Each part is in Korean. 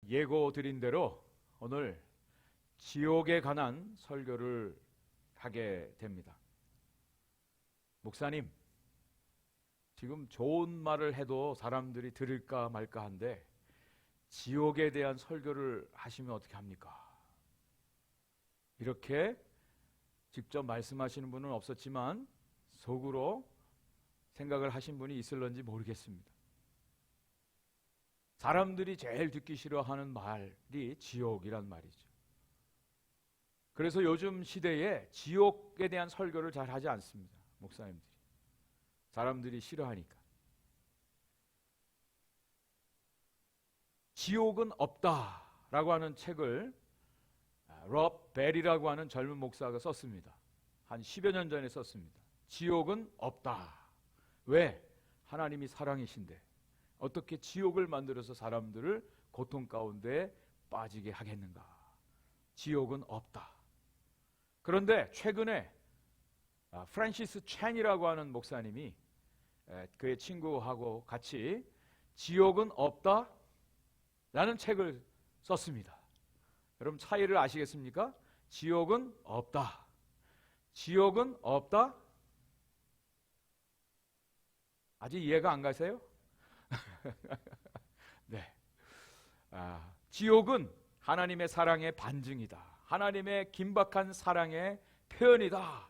예고드린 대로 오늘 지옥에 관한 설교를 하게 됩니다. 목사님, 지금 좋은 말을 해도 사람들이 들을까 말까 한데 지옥에 대한 설교를 하시면 어떻게 합니까? 이렇게 직접 말씀하시는 분은 없었지만 속으로 생각을 하신 분이 있을런지 모르겠습니다. 사람들이 제일 듣기 싫어하는 말이 지옥이란 말이죠. 그래서 요즘 시대에 지옥에 대한 설교를 잘 하지 않습니다. 목사님들이. 사람들이 싫어하니까. 지옥은 없다라고 하는 책을 럽 벨이라고 하는 젊은 목사가 썼습니다. 한 10여 년 전에 썼습니다. 지옥은 없다. 왜? 하나님이 사랑이신데 어떻게 지옥을 만들어서 사람들을 고통 가운데 빠지게 하겠는가? 지옥은 없다. 그런데 최근에 프란시스 챈이라고 하는 목사님이 그의 친구하고 같이 지옥은 없다 라는 책을 썼습니다. 여러분 차이를 아시겠습니까? 지옥은 없다. 지옥은 없다. 아직 이해가 안 가세요? 네. 지옥은 하나님의 사랑의 반증이다. 하나님의 긴박한 사랑의 표현이다.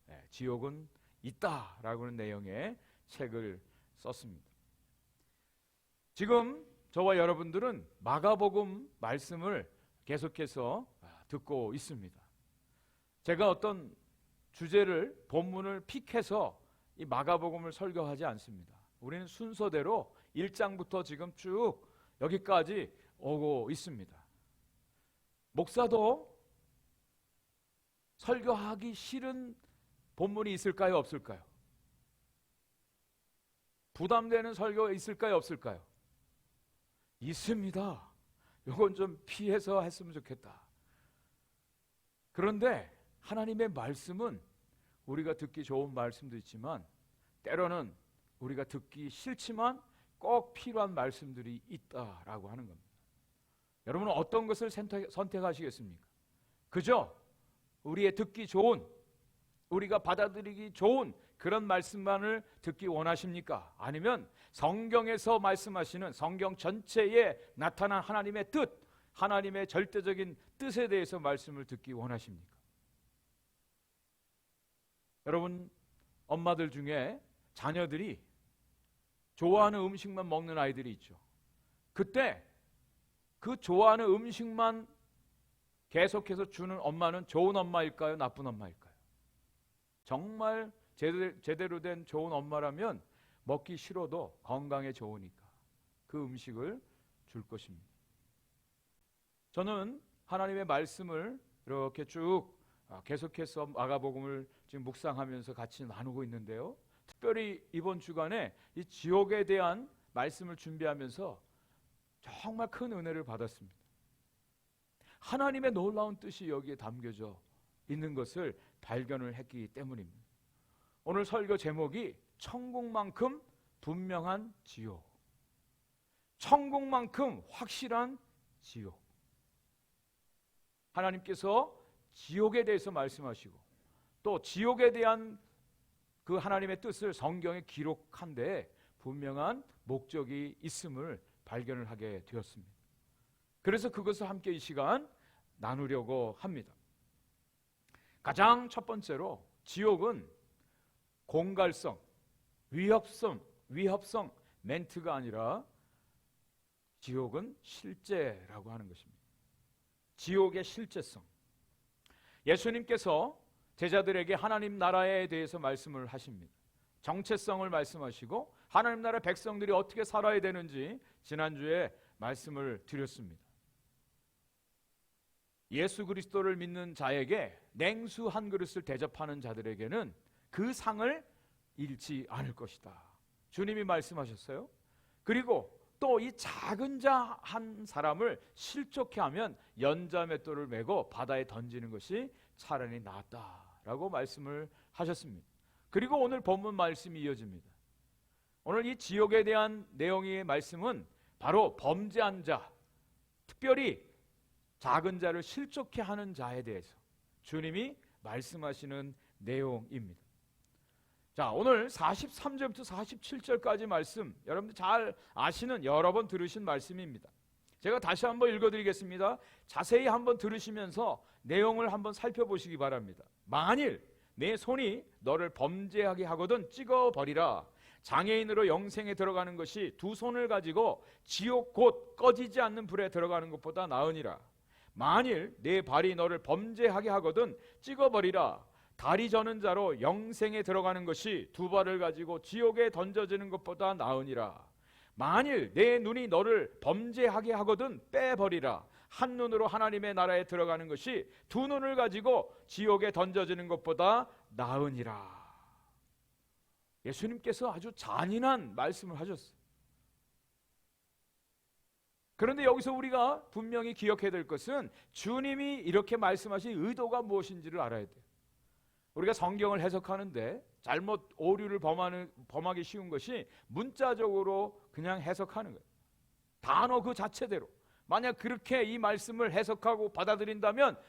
네, 지옥은 있다라고 하는 내용의 책을 썼습니다. 지금 저와 여러분들은 마가복음 말씀을 계속해서 듣고 있습니다. 제가 어떤 주제를 본문을 픽해서 이 마가복음을 설교하지 않습니다. 우리는 순서대로 1장부터 지금 쭉 여기까지 오고 있습니다. 목사도 설교하기 싫은 본문이 있을까요? 없을까요? 부담되는 설교가 있을까요? 없을까요? 있습니다. 이건 좀 피해서 했으면 좋겠다. 그런데 하나님의 말씀은 우리가 듣기 좋은 말씀도 있지만 때로는 우리가 듣기 싫지만 꼭 필요한 말씀들이 있다라고 하는 겁니다. 여러분은 어떤 것을 선택하시겠습니까? 그저 우리의 듣기 좋은, 우리가 받아들이기 좋은 그런 말씀만을 듣기 원하십니까? 아니면 성경에서 말씀하시는 성경 전체에 나타난 하나님의 뜻, 하나님의 절대적인 뜻에 대해서 말씀을 듣기 원하십니까? 여러분 엄마들 중에 자녀들이 좋아하는 음식만 먹는 아이들이 있죠. 그때 그 좋아하는 음식만 계속해서 주는 엄마는 좋은 엄마일까요? 나쁜 엄마일까요? 정말 제대로 된 좋은 엄마라면 먹기 싫어도 건강에 좋으니까 그 음식을 줄 것입니다. 저는 하나님의 말씀을 이렇게 쭉 계속해서 마가복음을 지금 묵상하면서 같이 나누고 있는데요. 특별히 이번 주간에 이 지옥에 대한 말씀을 준비하면서 정말 큰 은혜를 받았습니다. 하나님의 놀라운 뜻이 여기에 담겨져 있는 것을 발견을 했기 때문입니다. 오늘 설교 제목이 천국만큼 분명한 지옥, 천국만큼 확실한 지옥. 하나님께서 지옥에 대해서 말씀하시고 또 지옥에 대한 그 하나님의 뜻을 성경에 기록한 데 분명한 목적이 있음을 발견을 하게 되었습니다. 그래서 그것을 함께 이 시간 나누려고 합니다. 가장 첫 번째로 지옥은 공갈성, 위협성 멘트가 아니라 지옥은 실제라고 하는 것입니다. 지옥의 실제성. 예수님께서 제자들에게 하나님 나라에 대해서 말씀을 하십니다. 정체성을 말씀하시고 하나님 나라 백성들이 어떻게 살아야 되는지 지난주에 말씀을 드렸습니다. 예수 그리스도를 믿는 자에게 냉수 한 그릇을 대접하는 자들에게는 그 상을 잃지 않을 것이다. 주님이 말씀하셨어요. 그리고 또 이 작은 자 한 사람을 실족해 하면 연자맷돌을 메고 바다에 던지는 것이 차라리 낫다라고 말씀을 하셨습니다. 그리고 오늘 본문 말씀이 이어집니다. 오늘 이 지옥에 대한 내용의 말씀은 바로 범죄한 자, 특별히 작은 자를 실족케 하는 자에 대해서 주님이 말씀하시는 내용입니다. 자, 오늘 43절부터 47절까지 말씀, 여러분들 잘 아시는, 여러 번 들으신 말씀입니다. 제가 다시 한번 읽어드리겠습니다. 자세히 한번 들으시면서 내용을 한번 살펴보시기 바랍니다. 만일 내 손이 너를 범죄하게 하거든 찍어버리라. 장애인으로 영생에 들어가는 것이 두 손을 가지고 지옥 곧 꺼지지 않는 불에 들어가는 것보다 나으니라. 만일 내 발이 너를 범죄하게 하거든 찍어버리라. 다리 저는 자로 영생에 들어가는 것이 두 발을 가지고 지옥에 던져지는 것보다 나으니라. 만일 내 눈이 너를 범죄하게 하거든 빼버리라. 한 눈으로 하나님의 나라에 들어가는 것이 두 눈을 가지고 지옥에 던져지는 것보다 나으니라. 예수님께서 아주 잔인한 말씀을 하셨어요. 그런데 여기서 우리가 분명히 기억해야 될 것은 주님이 이렇게 말씀하신 의도가 무엇인지를 알아야 돼요. 우리가 성경을 해석하는데 잘못 오류를 범하기 쉬운 것이 문자적으로 그냥 해석하는 거예요. 단어 그 자체대로. 만약 그렇게 이 말씀을 해석하고 받아들인다면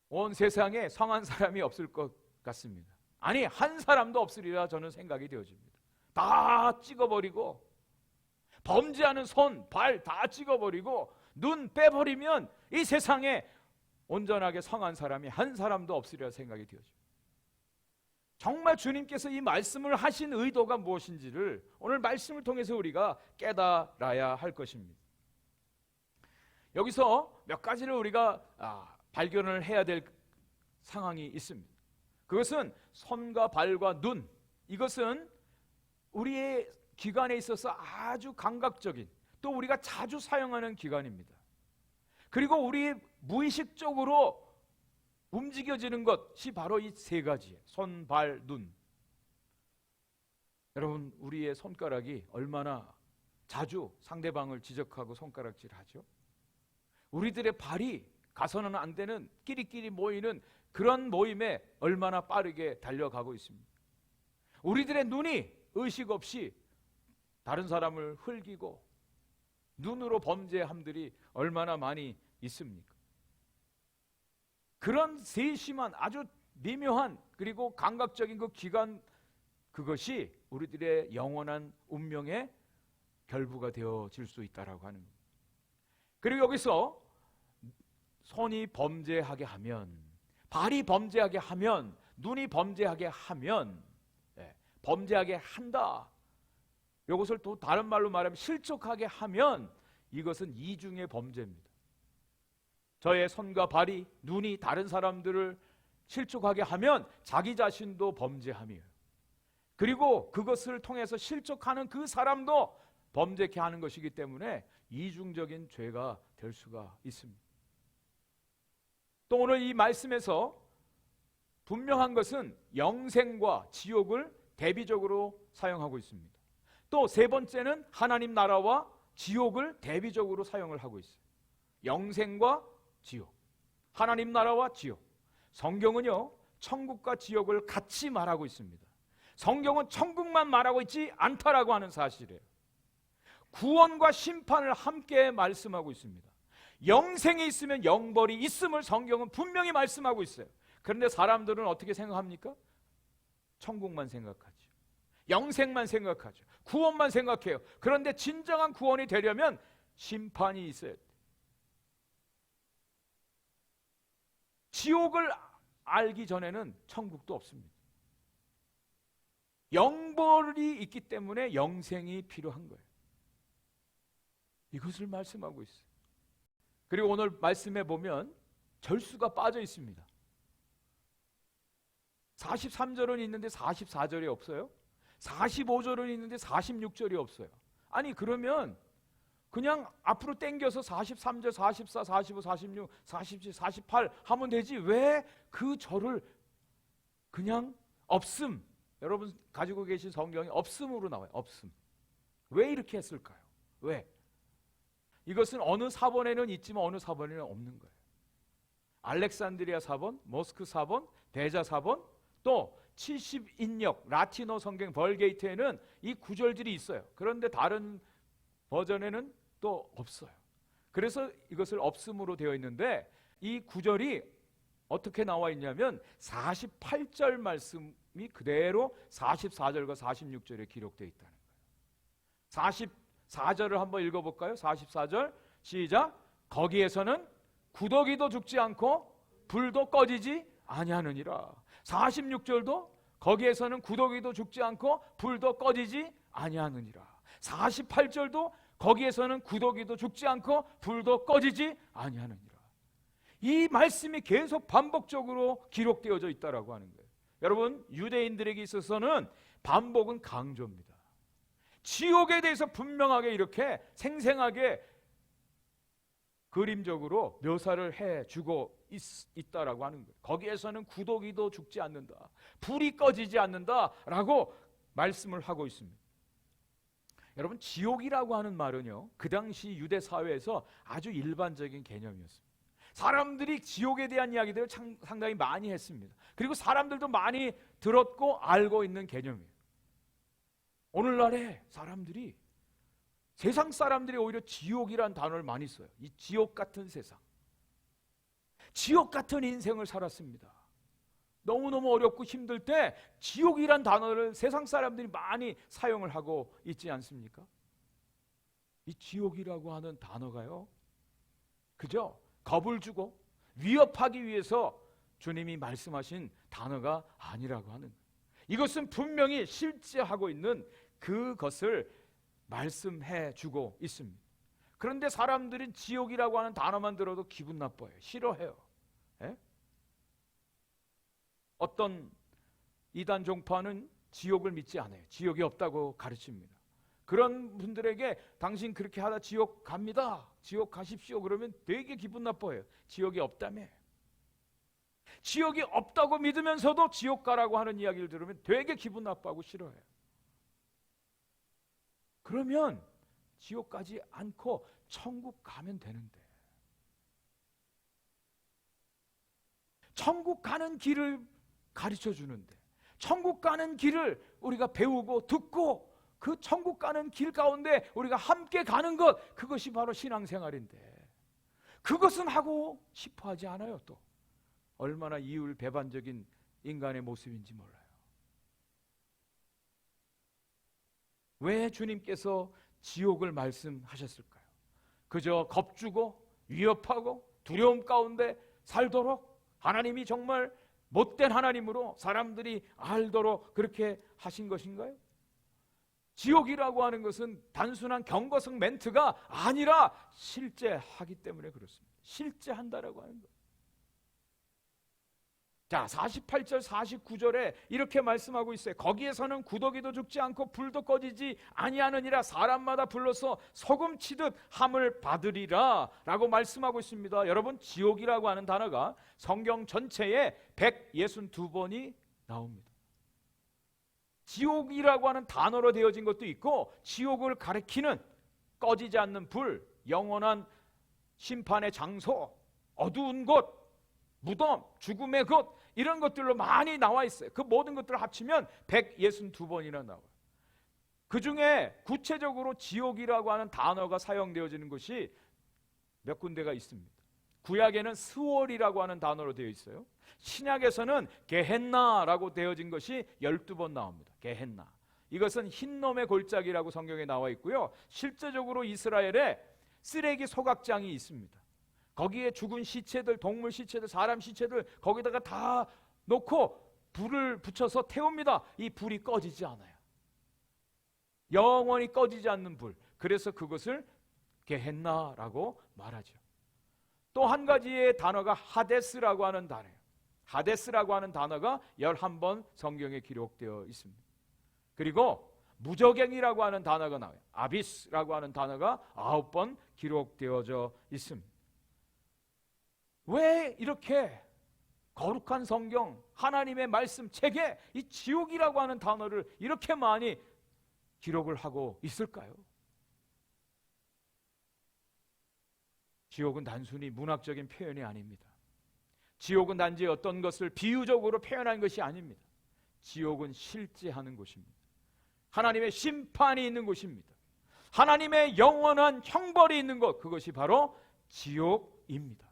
온 세상에 성한 사람이 없을 것 같습니다. 아니, 한 사람도 없으리라 저는 생각이 되어집니다. 다 찍어버리고, 범죄하는 손, 발 다 찍어버리고, 눈 빼버리면 이 세상에 온전하게 성한 사람이 한 사람도 없으리라 생각이 되어집니다. 정말 주님께서 이 말씀을 하신 의도가 무엇인지를 오늘 말씀을 통해서 우리가 깨달아야 할 것입니다. 여기서 몇 가지를 우리가 발견을 해야 될 상황이 있습니다. 그것은 손과 발과 눈, 이것은 우리의 기관에 있어서 아주 감각적인, 또 우리가 자주 사용하는 기관입니다. 그리고 우리 무의식적으로 움직여지는 것이 바로 이 세 가지예요. 손, 발, 눈. 여러분, 우리의 손가락이 얼마나 자주 상대방을 지적하고 손가락질하죠? 우리들의 발이 가서는 안 되는 끼리끼리 모이는 그런 모임에 얼마나 빠르게 달려가고 있습니다. 우리들의 눈이 의식 없이 다른 사람을 흘기고 눈으로 범죄함들이 얼마나 많이 있습니까? 그런 세심한 아주 미묘한 그리고 감각적인 그 기관, 그것이 우리들의 영원한 운명의 결부가 되어질 수 있다라고 하는 겁니다. 그리고 여기서 손이 범죄하게 하면, 발이 범죄하게 하면, 눈이 범죄하게 하면, 범죄하게 한다. 이것을 또 다른 말로 말하면 실족하게 하면 이것은 이중의 범죄입니다. 저의 손과 발이, 눈이 다른 사람들을 실족하게 하면 자기 자신도 범죄함이에요. 그리고 그것을 통해서 실족하는 그 사람도 범죄케 하는 것이기 때문에 이중적인 죄가 될 수가 있습니다. 또 오늘 이 말씀에서 분명한 것은 영생과 지옥을 대비적으로 사용하고 있습니다. 또 세 번째는 하나님 나라와 지옥을 대비적으로 사용을 하고 있어요. 영생과 지옥, 하나님 나라와 지옥. 성경은요, 천국과 지옥을 같이 말하고 있습니다. 성경은 천국만 말하고 있지 않다라고 하는 사실이에요. 구원과 심판을 함께 말씀하고 있습니다. 영생이 있으면 영벌이 있음을 성경은 분명히 말씀하고 있어요. 그런데 사람들은 어떻게 생각합니까? 천국만 생각하죠. 영생만 생각하죠. 구원만 생각해요. 그런데 진정한 구원이 되려면 심판이 있어야 돼요. 지옥을 알기 전에는 천국도 없습니다. 영벌이 있기 때문에 영생이 필요한 거예요. 이것을 말씀하고 있어요. 그리고 오늘 말씀에 보면 절수가 빠져 있습니다. 43절은 있는데 44절이 없어요. 45절은 있는데 46절이 없어요. 아니, 그러면 그냥 앞으로 땡겨서 43절, 44, 45, 46, 47, 48 하면 되지 왜 그 절을 그냥 없음, 여러분 가지고 계신 성경이 없음으로 나와요. 없음. 왜 이렇게 했을까요? 왜? 이것은 어느 사본에는 있지만 어느 사본에는 없는 거예요. 알렉산드리아 사본, 모스크 사본, 대자 사본, 또 70인역 라틴어 성경 벌게이트에는 이 구절들이 있어요. 그런데 다른 버전에는 또 없어요. 그래서 이것을 없음으로 되어 있는데 이 구절이 어떻게 나와 있냐면 48절 말씀이 그대로 44절과 46절에 기록되어 있다는 거예요. 44절을 한번 읽어볼까요? 44절 시작. 거기에서는 구더기도 죽지 않고 불도 꺼지지 아니하느니라. 46절도 거기에서는 구더기도 죽지 않고 불도 꺼지지 아니하느니라. 48절도 거기에서는 구더기도 죽지 않고 불도 꺼지지 아니하느니라. 이 말씀이 계속 반복적으로 기록되어져 있다라고 하는 거예요. 여러분, 유대인들에게 있어서는 반복은 강조입니다. 지옥에 대해서 분명하게 이렇게 생생하게 그림적으로 묘사를 해주고 있다라고 하는 거예요. 거기에서는 구더기도 죽지 않는다, 불이 꺼지지 않는다라고 말씀을 하고 있습니다. 여러분, 지옥이라고 하는 말은요, 그 당시 유대 사회에서 아주 일반적인 개념이었습니다. 사람들이 지옥에 대한 이야기들을 상당히 많이 했습니다. 그리고 사람들도 많이 들었고 알고 있는 개념이에요. 오늘날에 사람들이, 세상 사람들이 오히려 지옥이란 단어를 많이 써요. 이 지옥 같은 세상, 지옥 같은 인생을 살았습니다. 너무너무 어렵고 힘들 때 지옥이란 단어를 세상 사람들이 많이 사용을 하고 있지 않습니까? 이 지옥이라고 하는 단어가요, 그죠? 겁을 주고 위협하기 위해서 주님이 말씀하신 단어가 아니라고 하는 거예요. 이것은 분명히 실제하고 있는 그것을 말씀해 주고 있습니다. 그런데 사람들은 지옥이라고 하는 단어만 들어도 기분 나빠요. 싫어해요. 에? 어떤 이단 종파는 지옥을 믿지 않아요. 지옥이 없다고 가르칩니다. 그런 분들에게 당신 그렇게 하다 지옥 갑니다, 지옥 가십시오 그러면 되게 기분 나빠요. 지옥이 없다며. 지옥이 없다고 믿으면서도 지옥 가라고 하는 이야기를 들으면 되게 기분 나빠하고 싫어해요. 그러면 지옥 가지 않고 천국 가면 되는데, 천국 가는 길을 가르쳐 주는데, 천국 가는 길을 우리가 배우고 듣고 그 천국 가는 길 가운데 우리가 함께 가는 것, 그것이 바로 신앙생활인데 그것은 하고 싶어 하지 않아요. 또 얼마나 이율배반적인 인간의 모습인지 몰라요. 왜 주님께서 지옥을 말씀하셨을까요? 그저 겁주고 위협하고 두려움 가운데 살도록, 하나님이 정말 못된 하나님으로 사람들이 알도록 그렇게 하신 것인가요? 지옥이라고 하는 것은 단순한 경고성 멘트가 아니라 실제 하기 때문에 그렇습니다. 실제 한다라고 하는 것. 자, 48절 49절에 이렇게 말씀하고 있어요. 거기에서는 구더기도 죽지 않고 불도 꺼지지 아니하느니라. 사람마다 불러서 소금 치듯 함을 받으리라 라고 말씀하고 있습니다. 여러분, 지옥이라고 하는 단어가 성경 전체에 162번이 나옵니다. 지옥이라고 하는 단어로 되어진 것도 있고, 지옥을 가리키는 꺼지지 않는 불, 영원한 심판의 장소, 어두운 곳, 무덤, 죽음의 곳, 이런 것들로 많이 나와 있어요. 그 모든 것들을 합치면 162번이나 나와요. 그 중에 구체적으로 지옥이라고 하는 단어가 사용되어지는 것이 몇 군데가 있습니다. 구약에는 스월이라고 하는 단어로 되어 있어요. 신약에서는 게헨나라고 되어진 것이 12번 나옵니다. 게헨나. 이것은 흰놈의 골짜기라고 성경에 나와 있고요. 실제적으로 이스라엘에 쓰레기 소각장이 있습니다. 거기에 죽은 시체들, 동물 시체들, 사람 시체들 거기다가 다 놓고 불을 붙여서 태웁니다. 이 불이 꺼지지 않아요. 영원히 꺼지지 않는 불. 그래서 그것을 게헨나라고 말하죠. 또 한 가지의 단어가 하데스라고 하는 단어예요. 하데스라고 하는 단어가 11번 성경에 기록되어 있습니다. 그리고 무저갱이라고 하는 단어가 나와요. 아비스라고 하는 단어가 9번 기록되어져 있습니다. 왜 이렇게 거룩한 성경, 하나님의 말씀 책에 이 지옥이라고 하는 단어를 이렇게 많이 기록을 하고 있을까요? 지옥은 단순히 문학적인 표현이 아닙니다. 지옥은 단지 어떤 것을 비유적으로 표현한 것이 아닙니다. 지옥은 실제 하는 곳입니다. 하나님의 심판이 있는 곳입니다. 하나님의 영원한 형벌이 있는 곳, 그것이 바로 지옥입니다.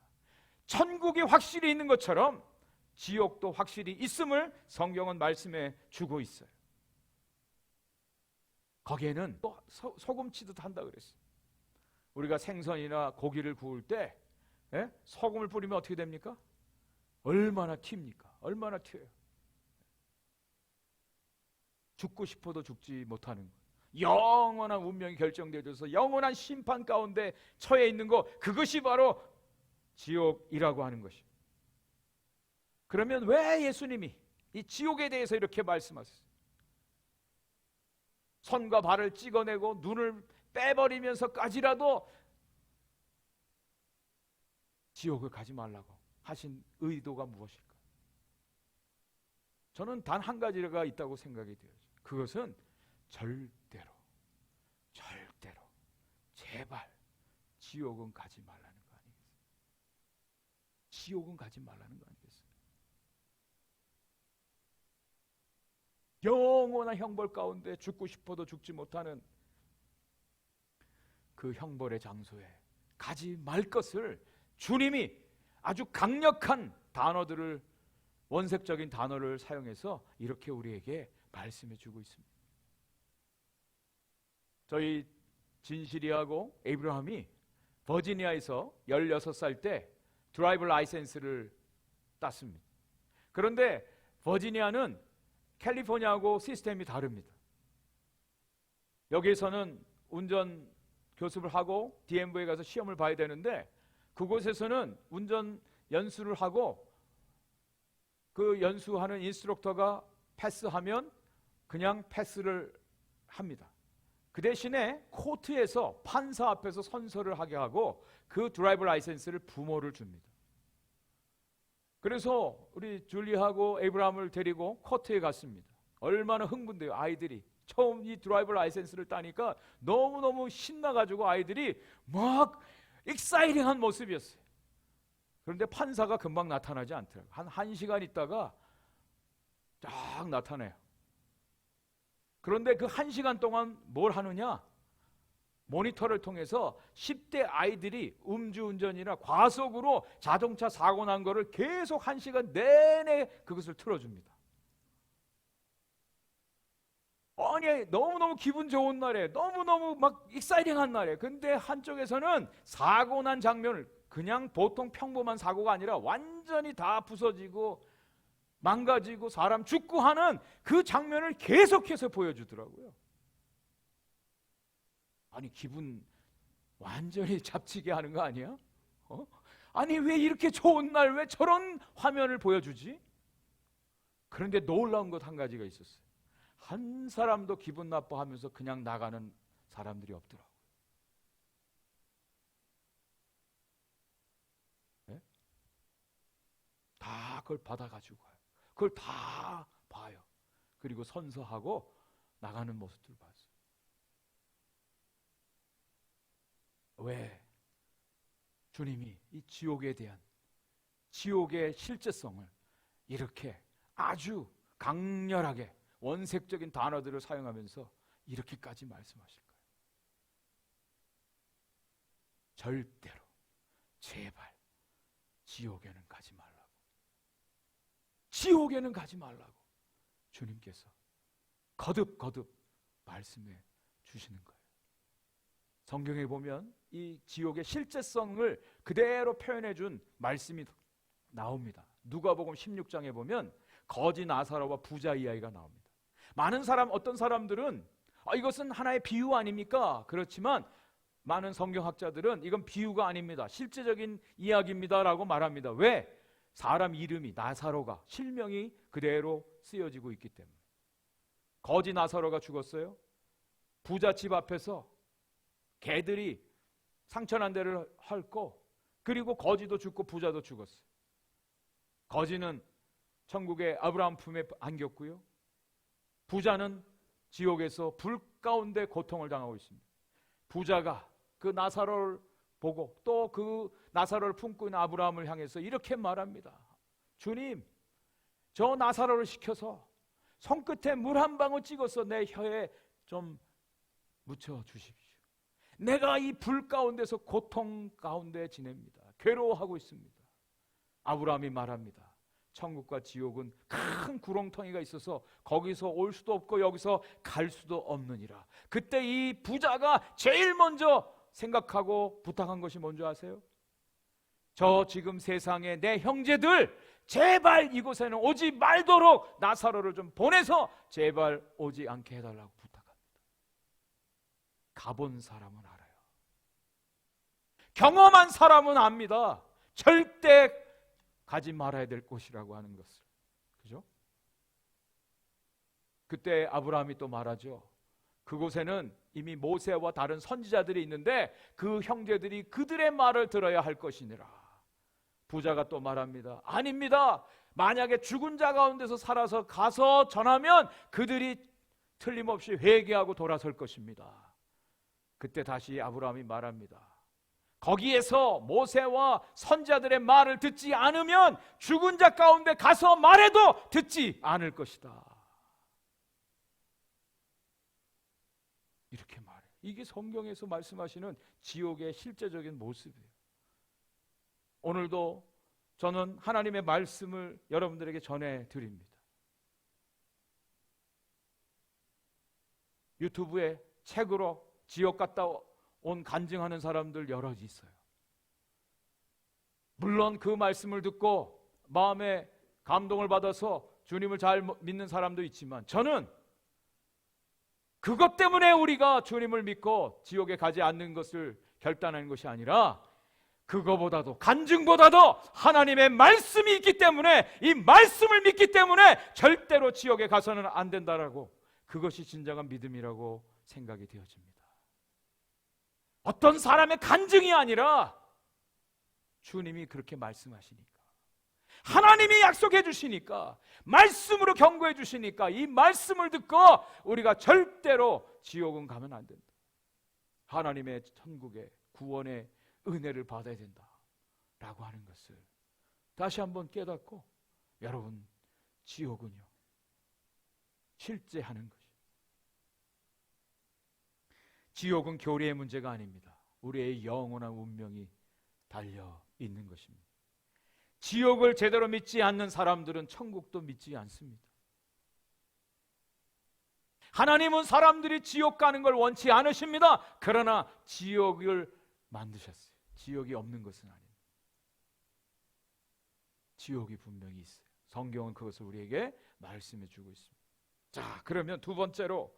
천국이 확실히 있는 것처럼 지옥도 확실히 있음을 성경은 말씀해 주고 있어요. 거기에는 또 소금치듯 한다 그랬어요. 우리가 생선이나 고기를 구울 때 소금을 뿌리면 어떻게 됩니까? 얼마나 튑니까? 얼마나 튀어요. 죽고 싶어도 죽지 못하는 것, 영원한 운명이 결정되어져서 영원한 심판 가운데 처해 있는 것, 그것이 바로 지옥이라고 하는 것입니다. 그러면 왜 예수님이 이 지옥에 대해서 이렇게 말씀하셨어요? 손과 발을 찍어내고 눈을 빼버리면서까지라도 지옥을 가지 말라고 하신 의도가 무엇일까? 저는 단 한 가지가 있다고 생각이 돼요. 그것은 절대로 제발 지옥은 가지 말라는 거 아니겠어요? 지옥은 가지 말라는 거 아니겠어요? 영원한 형벌 가운데 죽고 싶어도 죽지 못하는 그 형벌의 장소에 가지 말 것을 주님이 아주 강력한 단어들을, 원색적인 단어를 사용해서 이렇게 우리에게 말씀해 주고 있습니다. 저희 진실이하고 에이브라함이 버지니아에서 16살 때 드라이브 라이센스를 땄습니다. 그런데 버지니아는 캘리포니아하고 시스템이 다릅니다. 여기에서는 운전 교습을 하고 DMV에 가서 시험을 봐야 되는데, 그곳에서는 운전 연수를 하고 그 연수하는 인스트럭터가 패스하면 그냥 패스를 합니다. 그 대신에 코트에서 판사 앞에서 선서를 하게 하고 그 드라이브 라이센스를 부모를 줍니다. 그래서 우리 줄리하고 에이브라함을 데리고 코트에 갔습니다. 얼마나 흥분돼요. 아이들이 처음 이 드라이브 라이센스를 따니까 너무너무 신나가지고 아이들이 막 익사이팅한 모습이었어요. 그런데 판사가 금방 나타나지 않더라고요. 한 1시간 있다가 쫙 나타나요. 그런데 그 1시간 동안 뭘 하느냐? 모니터를 통해서 10대 아이들이 음주운전이나 과속으로 자동차 사고 난 거를 계속 1시간 내내 그것을 틀어줍니다. 아니, 너무너무 기분 좋은 날에, 너무너무 막 익사이팅한 날에, 근데 한쪽에서는 사고 난 장면을, 그냥 보통 평범한 사고가 아니라 완전히 다 부서지고 망가지고 사람 죽고 하는 그 장면을 계속해서 보여주더라고요. 아니, 기분 완전히 잡치게 하는 거 아니야? 아니, 왜 이렇게 좋은 날 왜 저런 화면을 보여주지? 그런데 놀라운 것 한 가지가 있었어요. 한 사람도 기분 나빠하면서 그냥 나가는 사람들이 없더라고요. 네? 다 그걸 받아가지고 가요. 그걸 다 봐요. 그리고 선서하고 나가는 모습들을 봤어요. 왜? 주님이 이 지옥에 대한, 지옥의 실제성을 이렇게 아주 강렬하게 원색적인 단어들을 사용하면서 이렇게까지 말씀하실까요? 절대로 제발 지옥에는 가지 말라고, 지옥에는 가지 말라고 주님께서 거듭 말씀해 주시는 거예요. 성경에 보면 이 지옥의 실제성을 그대로 표현해 준 말씀이 나옵니다. 누가복음 16장에 보면 거지 나사로와 부자 이야기가 나옵니다. 많은 사람, 어떤 사람들은 이것은 하나의 비유 아닙니까? 그렇지만 많은 성경학자들은 이건 비유가 아닙니다, 실제적인 이야기입니다 라고 말합니다. 왜? 사람 이름이 나사로가, 실명이 그대로 쓰여지고 있기 때문에. 거지 나사로가 죽었어요. 부자 집 앞에서 개들이 상처난 데를 핥고, 그리고 거지도 죽고 부자도 죽었어요. 거지는 천국의 아브라함 품에 안겼고요, 부자는 지옥에서 불 가운데 고통을 당하고 있습니다. 부자가 그 나사로를 보고 또 그 나사로를 품고 있는 아브라함을 향해서 이렇게 말합니다. 주님, 저 나사로를 시켜서 손끝에 물 한 방울 찍어서 내 혀에 좀 묻혀 주십시오. 내가 이 불 가운데서 고통 가운데 지냅니다. 괴로워하고 있습니다. 아브라함이 말합니다. 천국과 지옥은 큰 구렁텅이가 있어서 거기서 올 수도 없고 여기서 갈 수도 없느니라. 그때 이 부자가 제일 먼저 생각하고 부탁한 것이 뭔지 아세요? 저 지금 세상에 내 형제들 제발 이곳에는 오지 말도록 나사로를 좀 보내서 제발 오지 않게 해달라고 부탁합니다. 가본 사람은 알아요. 경험한 사람은 압니다. 절대 가지 말아야 될 곳이라고 하는 것을. 그죠? 그때 아브라함이 또 말하죠. 그곳에는 이미 모세와 다른 선지자들이 있는데 그 형제들이 그들의 말을 들어야 할 것이니라. 부자가 또 말합니다. 아닙니다. 만약에 죽은 자 가운데서 살아서 가서 전하면 그들이 틀림없이 회개하고 돌아설 것입니다. 그때 다시 아브라함이 말합니다. 거기에서 모세와 선지자들의 말을 듣지 않으면 죽은 자 가운데 가서 말해도 듣지 않을 것이다. 이렇게 말해요. 이게 성경에서 말씀하시는 지옥의 실제적인 모습이에요. 오늘도 저는 하나님의 말씀을 여러분들에게 전해드립니다. 유튜브에 책으로 지옥 갔다 온 간증하는 사람들 여럿 있어요. 물론 그 말씀을 듣고 마음에 감동을 받아서 주님을 잘 믿는 사람도 있지만 저는 그것 때문에 우리가 주님을 믿고 지옥에 가지 않는 것을 결단하는 것이 아니라 그거보다도 간증보다도 하나님의 말씀이 있기 때문에 이 말씀을 믿기 때문에 절대로 지옥에 가서는 안 된다라고 그것이 진정한 믿음이라고 생각이 되어집니다. 어떤 사람의 간증이 아니라 주님이 그렇게 말씀하시니까 하나님이 약속해 주시니까 말씀으로 경고해 주시니까 이 말씀을 듣고 우리가 절대로 지옥은 가면 안 된다. 하나님의 천국의 구원의 은혜를 받아야 된다라고 하는 것을 다시 한번 깨닫고 여러분 지옥은요 실제 하는 것이 지옥은 교리의 문제가 아닙니다. 우리의 영원한 운명이 달려 있는 것입니다. 지옥을 제대로 믿지 않는 사람들은 천국도 믿지 않습니다. 하나님은 사람들이 지옥 가는 걸 원치 않으십니다. 그러나 지옥을 만드셨어요. 지옥이 없는 것은 아닙니다. 지옥이 분명히 있어요. 성경은 그것을 우리에게 말씀해 주고 있습니다. 자, 그러면 두 번째로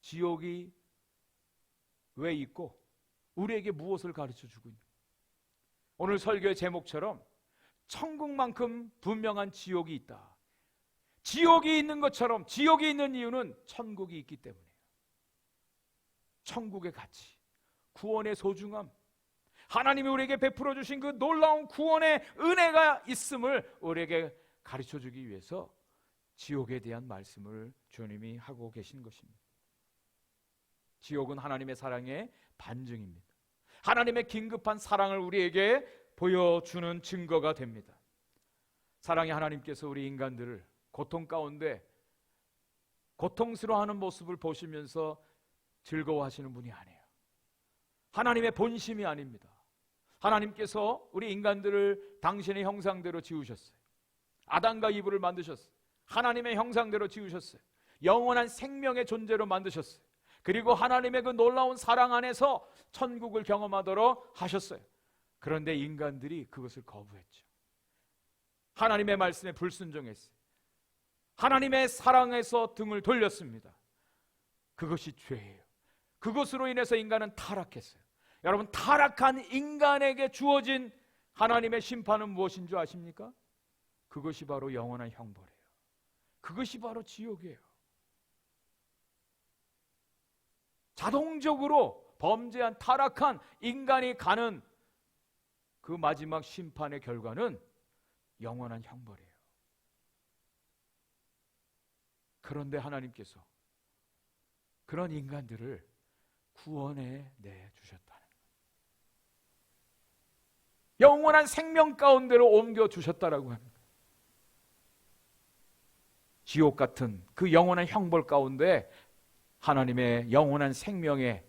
지옥이 왜 있고 우리에게 무엇을 가르쳐 주고 있는가? 오늘 설교의 제목처럼 천국만큼 분명한 지옥이 있다. 지옥이 있는 것처럼 지옥이 있는 이유는 천국이 있기 때문이에요. 천국의 가치, 구원의 소중함, 하나님이 우리에게 베풀어 주신 그 놀라운 구원의 은혜가 있음을 우리에게 가르쳐 주기 위해서 지옥에 대한 말씀을 주님이 하고 계신 것입니다. 지옥은 하나님의 사랑의 반증입니다. 하나님의 긴급한 사랑을 우리에게 보여주는 증거가 됩니다. 사랑의 하나님께서 우리 인간들을 고통 가운데 고통스러워하는 모습을 보시면서 즐거워하시는 분이 아니에요. 하나님의 본심이 아닙니다. 하나님께서 우리 인간들을 당신의 형상대로 지으셨어요. 아담과 이브를 만드셨어요. 하나님의 형상대로 지으셨어요. 영원한 생명의 존재로 만드셨어요. 그리고 하나님의 그 놀라운 사랑 안에서 천국을 경험하도록 하셨어요. 그런데 인간들이 그것을 거부했죠. 하나님의 말씀에 불순종했어요. 하나님의 사랑에서 등을 돌렸습니다. 그것이 죄예요. 그것으로 인해서 인간은 타락했어요. 여러분, 타락한 인간에게 주어진 하나님의 심판은 무엇인 줄 아십니까? 그것이 바로 영원한 형벌이에요. 그것이 바로 지옥이에요. 자동적으로 범죄한 타락한 인간이 가는 그 마지막 심판의 결과는 영원한 형벌이에요. 그런데 하나님께서 그런 인간들을 구원해 내주셨다는 거예요. 영원한 생명 가운데로 옮겨주셨다라고 하는 거예요. 지옥 같은 그 영원한 형벌 가운데 하나님의 영원한 생명의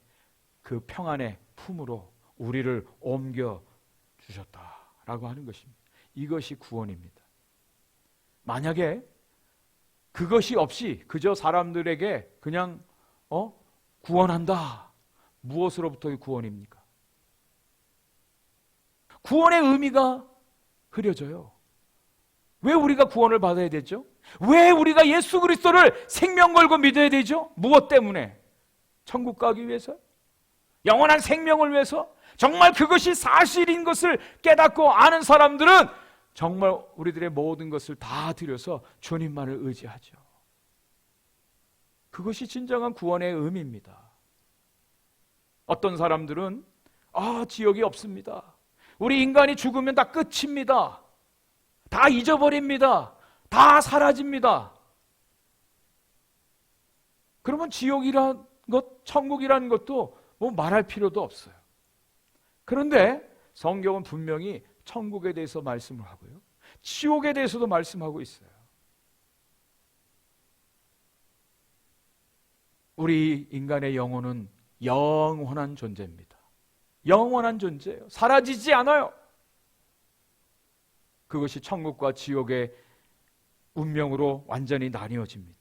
그 평안의 품으로 우리를 옮겨 주셨다라고 하는 것입니다. 이것이 구원입니다. 만약에 그것이 없이 그저 사람들에게 그냥 구원한다. 무엇으로부터의 구원입니까? 구원의 의미가 흐려져요. 왜 우리가 구원을 받아야 되죠? 왜 우리가 예수 그리스도를 생명 걸고 믿어야 되죠? 무엇 때문에? 천국 가기 위해서? 영원한 생명을 위해서? 정말 그것이 사실인 것을 깨닫고 아는 사람들은 정말 우리들의 모든 것을 다 들여서 주님만을 의지하죠. 그것이 진정한 구원의 의미입니다. 어떤 사람들은 지옥이 없습니다. 우리 인간이 죽으면 다 끝입니다. 다 잊어버립니다. 다 사라집니다. 그러면 지옥이란 것, 천국이라는 것도 뭐 말할 필요도 없어요. 그런데 성경은 분명히 천국에 대해서 말씀을 하고요, 지옥에 대해서도 말씀하고 있어요. 우리 인간의 영혼은 영원한 존재입니다. 영원한 존재예요. 사라지지 않아요. 그것이 천국과 지옥의 운명으로 완전히 나뉘어집니다.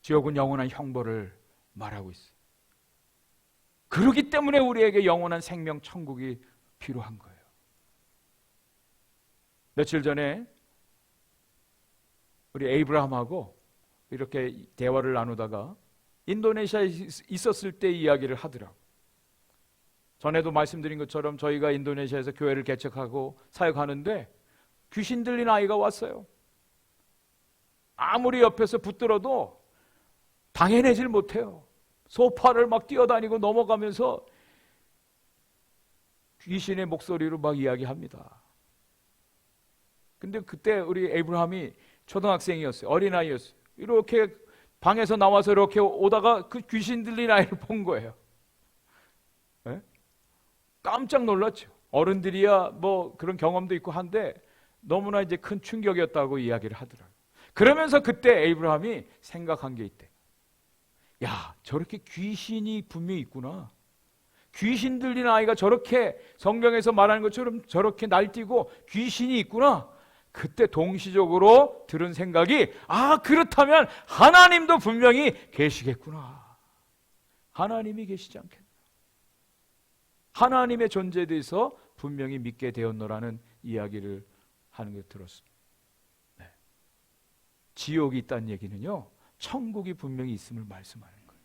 지옥은 영원한 형벌을 말하고 있어요. 그렇기 때문에 우리에게 영원한 생명 천국이 필요한 거예요. 며칠 전에 우리 에이브라함하고 이렇게 대화를 나누다가 인도네시아에 있었을 때 이야기를 하더라고요. 전에도 말씀드린 것처럼 저희가 인도네시아에서 교회를 개척하고 사역하는데 귀신 들린 아이가 왔어요. 아무리 옆에서 붙들어도 당해내질 못해요. 소파를 막 뛰어다니고 넘어가면서 귀신의 목소리로 막 이야기합니다. 근데 그때 우리 에이브라함이 초등학생이었어요. 어린아이였어요. 이렇게 방에서 나와서 이렇게 오다가 그 귀신 들린 아이를 본 거예요. 네? 깜짝 놀랐죠. 어른들이야 뭐 그런 경험도 있고 한데 너무나 이제 큰 충격이었다고 이야기를 하더라고요. 그러면서 그때 에이브라함이 생각한 게 있대. 야, 저렇게 귀신이 분명히 있구나. 귀신 들린 아이가 저렇게 성경에서 말하는 것처럼 저렇게 날뛰고 귀신이 있구나. 그때 동시적으로 들은 생각이, 그렇다면 하나님도 분명히 계시겠구나. 하나님이 계시지 않겠나. 하나님의 존재에 대해서 분명히 믿게 되었노라는 이야기를 하는 걸 들었습니다. 네. 지옥이 있다는 얘기는요, 천국이 분명히 있음을 말씀하는 거예요.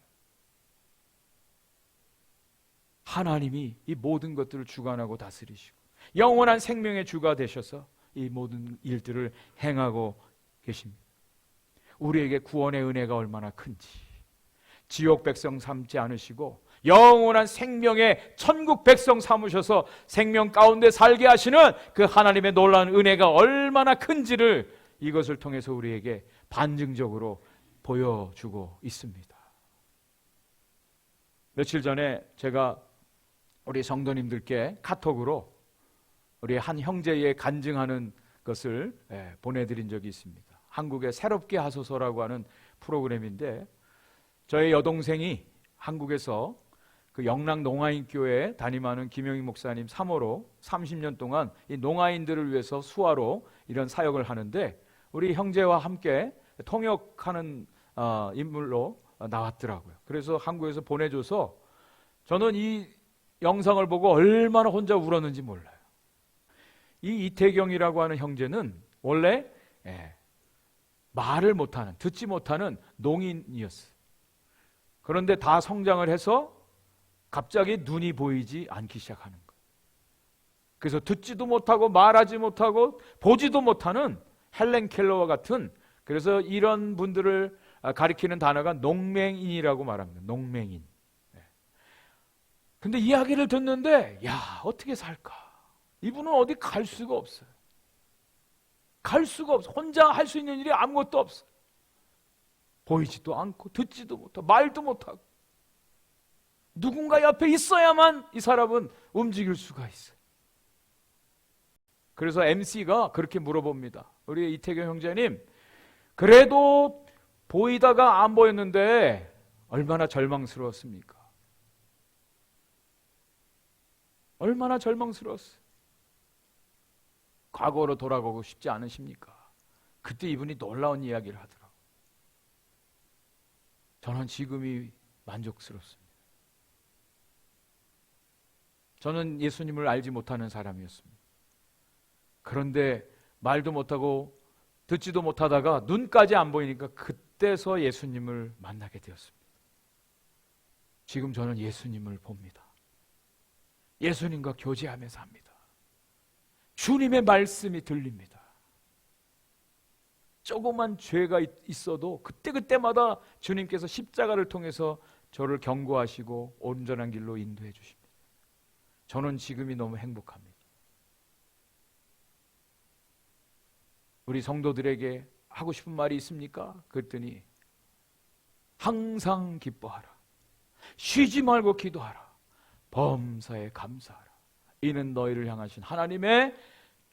하나님이 이 모든 것들을 주관하고 다스리시고 영원한 생명의 주가 되셔서 이 모든 일들을 행하고 계십니다. 우리에게 구원의 은혜가 얼마나 큰지, 지옥 백성 삼지 않으시고 영원한 생명의 천국 백성 삼으셔서 생명 가운데 살게 하시는 그 하나님의 놀라운 은혜가 얼마나 큰지를 이것을 통해서 우리에게 반증적으로 보여주고 있습니다. 며칠 전에 제가 우리 성도님들께 카톡으로 우리 한 형제의 간증하는 것을 보내드린 적이 있습니다. 한국의 새롭게 하소서라고 하는 프로그램인데, 저의 여동생이 한국에서 그 영락 농아인교회에 담임하는 김영희 목사님 3호로 30년 동안 이 농아인들을 위해서 수화로 이런 사역을 하는데, 우리 형제와 함께 통역하는 인물로 나왔더라고요. 그래서 한국에서 보내줘서 저는 이 영상을 보고 얼마나 혼자 울었는지 몰라요. 이 이태경이라고 하는 형제는 원래 말을 못하는, 듣지 못하는 농인이었어요. 그런데 다 성장을 해서 갑자기 눈이 보이지 않기 시작하는 거예요. 그래서 듣지도 못하고 말하지 못하고 보지도 못하는 헬렌 켈러와 같은, 그래서 이런 분들을 가리키는 단어가 농맹인이라고 말합니다. 농맹인. 근데 이야기를 듣는데, 야, 어떻게 살까? 이분은 어디 갈 수가 없어요. 갈 수가 없어. 혼자 할 수 있는 일이 아무것도 없어. 보이지도 않고 듣지도 못하고 말도 못하고 누군가 옆에 있어야만 이 사람은 움직일 수가 있어요. 그래서 MC가 그렇게 물어봅니다. 우리 이태경 형제님, 그래도 보이다가 안 보였는데 얼마나 절망스러웠습니까? 얼마나 절망스러웠어요. 과거로 돌아가고 싶지 않으십니까? 그때 이분이 놀라운 이야기를 하더라고요. 저는 지금이 만족스럽습니다. 저는 예수님을 알지 못하는 사람이었습니다. 그런데 말도 못하고 듣지도 못하다가 눈까지 안 보이니까 그때서 예수님을 만나게 되었습니다. 지금 저는 예수님을 봅니다. 예수님과 교제하며 삽니다. 주님의 말씀이 들립니다. 조그만 죄가 있어도 그때그때마다 주님께서 십자가를 통해서 저를 경고하시고 온전한 길로 인도해 주십니다. 저는 지금이 너무 행복합니다. 우리 성도들에게 하고 싶은 말이 있습니까? 그랬더니 항상 기뻐하라. 쉬지 말고 기도하라. 범사에 감사하라. 이는 너희를 향하신 하나님의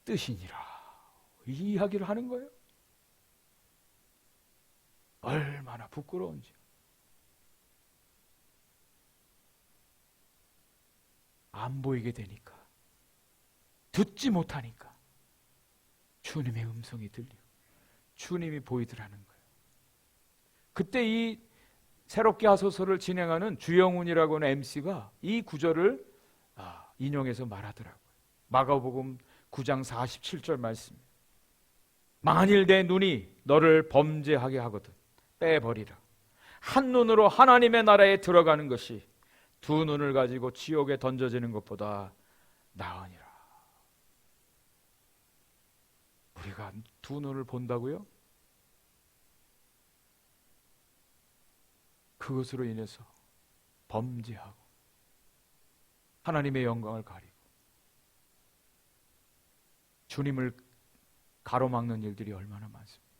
뜻이니라. 이 이야기를 하는 거예요. 얼마나 부끄러운지. 안 보이게 되니까, 듣지 못하니까 주님의 음성이 들리고 주님이 보이더라는 거예요. 그때 이 새롭게 하소서를 진행하는 주영훈이라고 하는 MC가 이 구절을 인용해서 말하더라고요. 마가복음 9장 47절 말씀. 만일 내 눈이 너를 범죄하게 하거든 빼버리라. 한 눈으로 하나님의 나라에 들어가는 것이 두 눈을 가지고 지옥에 던져지는 것보다 나으니라. 우리가 두 눈을 본다고요? 그것으로 인해서 범죄하고 하나님의 영광을 가리고 주님을 가로막는 일들이 얼마나 많습니다.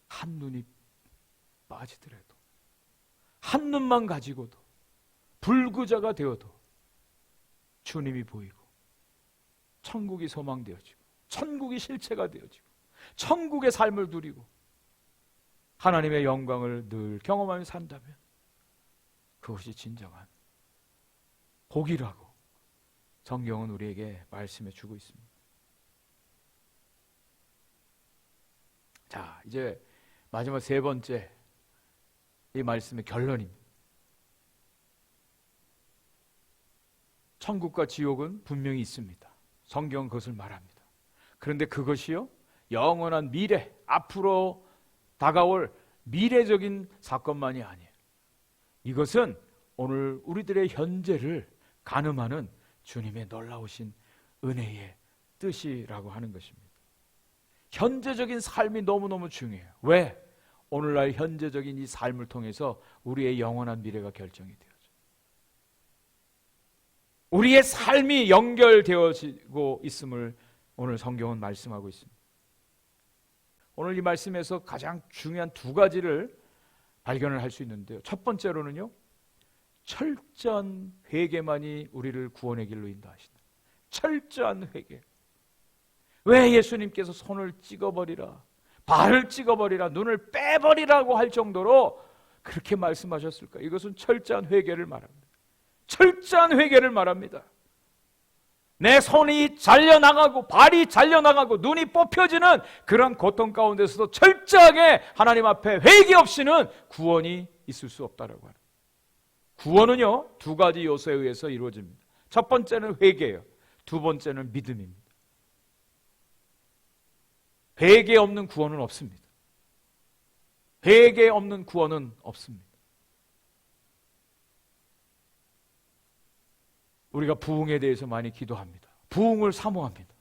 한 눈이 빠지더라도, 한 눈만 가지고도, 불구자가 되어도 주님이 보이고 천국이 소망되어지고 천국이 실체가 되어지고 천국의 삶을 누리고 하나님의 영광을 늘 경험하며 산다면 그것이 진정한 복이라고 성경은 우리에게 말씀해 주고 있습니다. 자, 이제 마지막 세 번째 이 말씀의 결론입니다. 천국과 지옥은 분명히 있습니다. 성경은 그것을 말합니다. 그런데 그것이요, 영원한 미래, 앞으로 다가올 미래적인 사건만이 아니에요. 이것은 오늘 우리들의 현재를 가늠하는 주님의 놀라우신 은혜의 뜻이라고 하는 것입니다. 현재적인 삶이 너무너무 중요해요. 왜? 오늘날 현재적인 이 삶을 통해서 우리의 영원한 미래가 결정이 되어져. 우리의 삶이 연결되어지고 있음을 오늘 성경은 말씀하고 있습니다. 오늘 이 말씀에서 가장 중요한 두 가지를 발견을 할 수 있는데요. 첫 번째로는요, 철저한 회개만이 우리를 구원의 길로 인도하신다. 철저한 회개. 왜 예수님께서 손을 찍어버리라, 발을 찍어버리라, 눈을 빼버리라고 할 정도로 그렇게 말씀하셨을까? 이것은 철저한 회개를 말합니다. 철저한 회개를 말합니다. 내 손이 잘려나가고 발이 잘려나가고 눈이 뽑혀지는 그런 고통 가운데서도 철저하게 하나님 앞에 회개 없이는 구원이 있을 수 없다라고 하는. 구원은요, 두 가지 요소에 의해서 이루어집니다. 첫 번째는 회개예요. 두 번째는 믿음입니다. 회개 없는 구원은 없습니다. 회개 없는 구원은 없습니다. 우리가 부흥에 대해서 많이 기도합니다. 부흥을 사모합니다.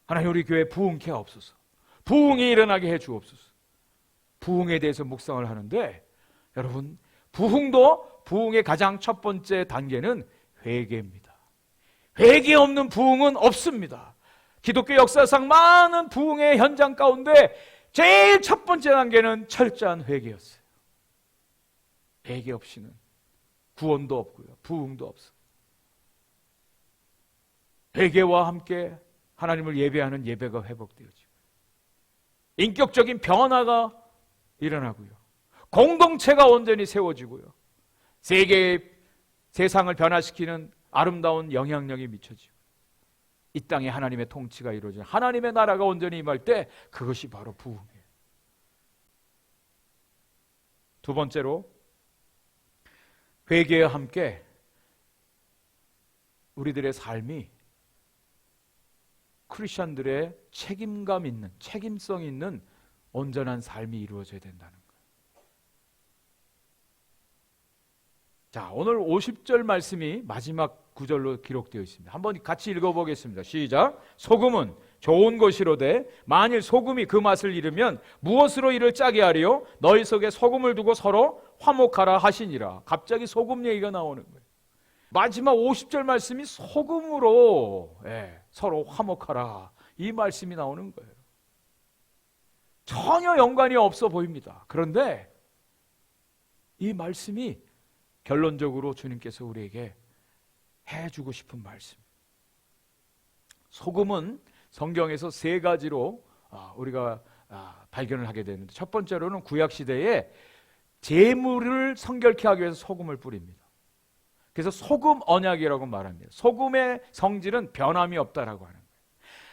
하나님, 우리 교회 부흥케 하옵소서. 부흥이 일어나게 해 주옵소서. 부흥에 대해서 묵상을 하는데, 여러분, 부흥의 가장 첫 번째 단계는 회개입니다. 회개 없는 부흥은 없습니다. 기독교 역사상 많은 부흥의 현장 가운데 제일 첫 번째 단계는 철저한 회개였어요. 회개 없이는 구원도 없고요, 부흥도 없어요. 회개와 함께 하나님을 예배하는 예배가 회복되어지고 인격적인 변화가 일어나고요. 공동체가 온전히 세워지고요. 세상을 변화시키는 아름다운 영향력이 미쳐지고 이 땅에 하나님의 통치가 이루어지는 하나님의 나라가 온전히 임할 때 그것이 바로 부흥이에요. 두 번째로 회개와 함께 우리들의 삶이 크리스천들의 책임감 있는, 책임성 있는 온전한 삶이 이루어져야 된다는 거예요. 자, 오늘 50절 말씀이 마지막 구절로 기록되어 있습니다. 한번 같이 읽어보겠습니다. 시작. 소금은 좋은 것이로되 만일 소금이 그 맛을 잃으면 무엇으로 이를 짜게 하리요? 너희 속에 소금을 두고 서로 화목하라 하시니라. 갑자기 소금 얘기가 나오는 거예요. 마지막 50절 말씀이 소금으로 서로 화목하라, 이 말씀이 나오는 거예요. 전혀 연관이 없어 보입니다. 그런데 이 말씀이 결론적으로 주님께서 우리에게 해주고 싶은 말씀. 소금은 성경에서 세 가지로 우리가 발견을 하게 되는데, 첫 번째로는 구약시대에 재물을 성결케 하기 위해서 소금을 뿌립니다. 그래서 소금 언약이라고 말합니다. 소금의 성질은 변함이 없다라고 하는 거예요.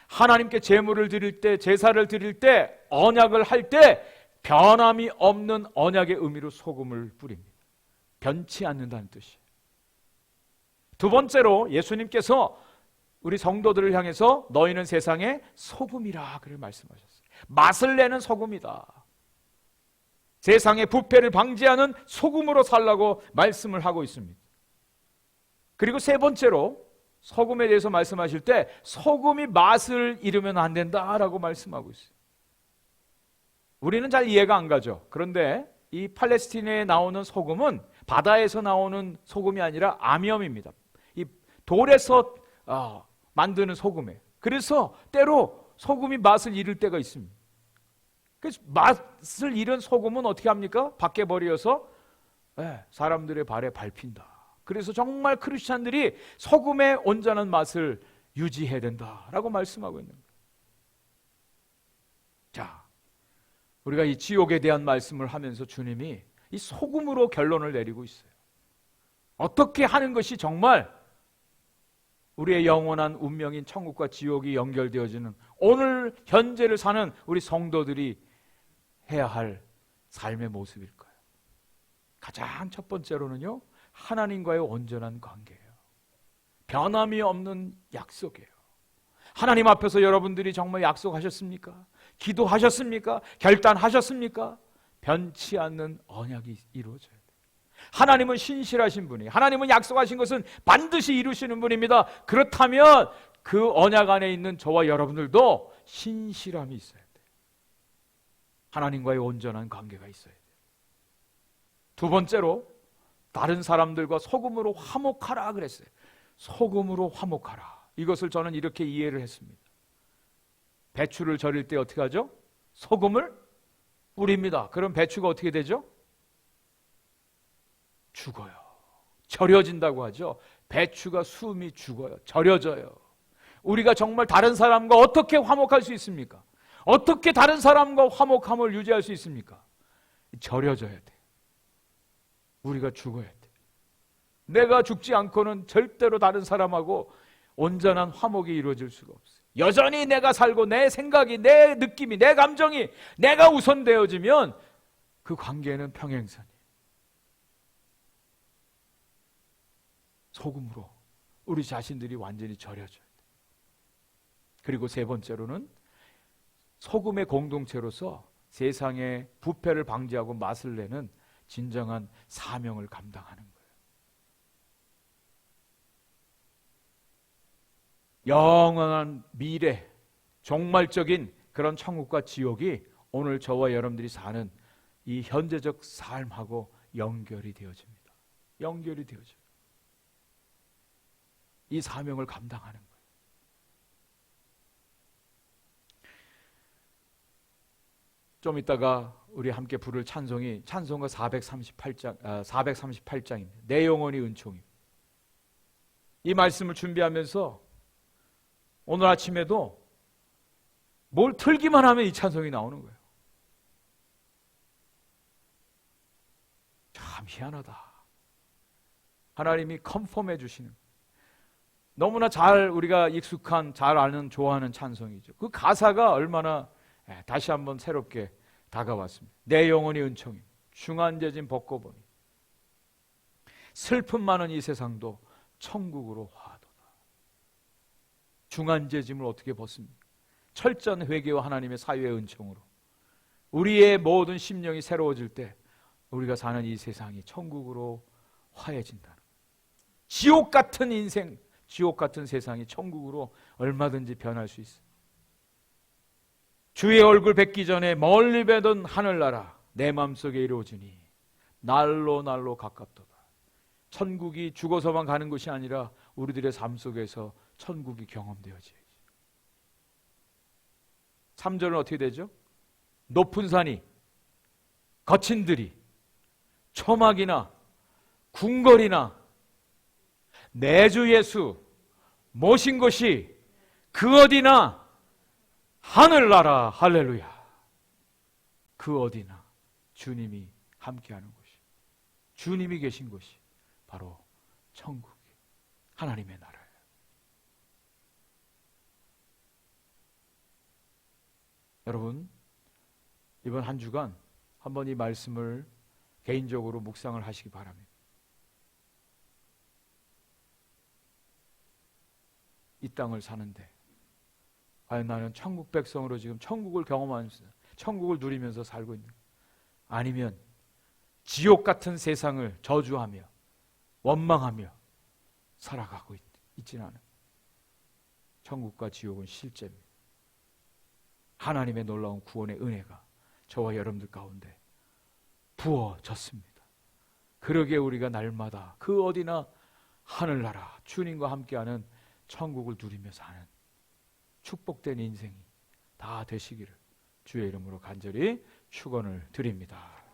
하나님께 제물을 드릴 때, 제사를 드릴 때, 언약을 할 때 변함이 없는 언약의 의미로 소금을 뿌립니다. 변치 않는다는 뜻이에요. 두 번째로 예수님께서 우리 성도들을 향해서 너희는 세상의 소금이라 그렇게 말씀하셨어요. 맛을 내는 소금이다. 세상의 부패를 방지하는 소금으로 살라고 말씀을 하고 있습니다. 그리고 세 번째로 소금에 대해서 말씀하실 때 소금이 맛을 잃으면 안 된다라고 말씀하고 있어요. 우리는 잘 이해가 안 가죠. 그런데 이 팔레스티나에 나오는 소금은 바다에서 나오는 소금이 아니라 아미엄입니다. 이 돌에서 만드는 소금이에요. 그래서 때로 소금이 맛을 잃을 때가 있습니다. 그래서 맛을 잃은 소금은 어떻게 합니까? 밖에 버려서 사람들의 발에 밟힌다. 그래서 정말 크리스찬들이 소금의 온전한 맛을 유지해야 된다라고 말씀하고 있는 거예요. 자, 우리가 이 지옥에 대한 말씀을 하면서 주님이 이 소금으로 결론을 내리고 있어요. 어떻게 하는 것이 정말 우리의 영원한 운명인 천국과 지옥이 연결되어지는 오늘 현재를 사는 우리 성도들이 해야 할 삶의 모습일까요? 가장 첫 번째로는요, 하나님과의 온전한 관계예요. 변함이 없는 약속이에요. 하나님 앞에서 여러분들이 정말 약속하셨습니까? 기도하셨습니까? 결단하셨습니까? 변치 않는 언약이 이루어져야 돼요. 하나님은 신실하신 분이, 하나님은 약속하신 것은 반드시 이루시는 분입니다. 그렇다면 그 언약 안에 있는 저와 여러분들도 신실함이 있어야 돼요. 하나님과의 온전한 관계가 있어야 돼요. 두 번째로 다른 사람들과 소금으로 화목하라 그랬어요. 소금으로 화목하라. 이것을 저는 이렇게 이해를 했습니다. 배추를 절일 때 어떻게 하죠? 소금을 뿌립니다. 그럼 배추가 어떻게 되죠? 죽어요. 절여진다고 하죠. 배추가 숨이 죽어요. 절여져요. 우리가 정말 다른 사람과 어떻게 화목할 수 있습니까? 어떻게 다른 사람과 화목함을 유지할 수 있습니까? 절여져야 돼. 우리가 죽어야 돼. 내가 죽지 않고는 절대로 다른 사람하고 온전한 화목이 이루어질 수가 없어요. 여전히 내가 살고 내 생각이, 내 느낌이, 내 감정이 내가 우선되어지면 그 관계는 평행선이에요. 소금으로 우리 자신들이 완전히 절여져야 돼. 그리고 세 번째로는 소금의 공동체로서 세상의 부패를 방지하고 맛을 내는 진정한 사명을 감당하는 거예요. 영원한 미래, 종말적인 그런 천국과 지옥이 오늘 저와 여러분들이 사는 이 현재적 삶하고 연결이 되어집니다. 연결이 되어져요. 이 사명을 감당하는 거예요. 좀 이따가 우리 함께 부를 찬송이 찬송가 438장입니다. 내 영혼이 은총입니다. 이 말씀을 준비하면서 오늘 아침에도 뭘 틀기만 하면 이 찬송이 나오는 거예요. 참 희한하다. 하나님이 컨펌해 주시는, 너무나 잘 우리가 익숙한, 잘 아는, 좋아하는 찬송이죠. 그 가사가 얼마나 다시 한번 새롭게 다가왔습니다. 내 영혼이 은총이 중한죄짐 벗고 보니 슬픔 많은 이 세상도 천국으로 화하도다. 중한죄짐을 어떻게 벗습니까? 철저한 회개와 하나님의 사유의 은총으로 우리의 모든 심령이 새로워질 때 우리가 사는 이 세상이 천국으로 화해진다는 거예요. 지옥 같은 인생, 지옥 같은 세상이 천국으로 얼마든지 변할 수 있어요. 주의 얼굴 뵙기 전에 멀리 뵈던 하늘나라 내 마음속에 이루어지니 날로 날로 가깝도다. 천국이 죽어서만 가는 것이 아니라 우리들의 삶 속에서 천국이 경험되어져야지. 3절은 어떻게 되죠? 높은 산이, 거친 들이, 초막이나 궁궐이나 내 주 예수 모신 곳이 그 어디나 하늘나라. 할렐루야. 그 어디나 주님이 함께하는 곳이, 주님이 계신 곳이 바로 천국이, 하나님의 나라예요. 여러분, 이번 한 주간 한번 이 말씀을 개인적으로 묵상을 하시기 바랍니다. 이 땅을 사는데 과연 나는 천국 백성으로 지금 천국을 경험하면서, 천국을 누리면서 살고 있는, 아니면 지옥 같은 세상을 저주하며 원망하며 살아가고 있지는 않아요. 천국과 지옥은 실제입니다. 하나님의 놀라운 구원의 은혜가 저와 여러분들 가운데 부어졌습니다. 그러기에 우리가 날마다 그 어디나 하늘나라 주님과 함께하는 천국을 누리며 사는 축복된 인생이 다 되시기를 주의 이름으로 간절히 축원을 드립니다.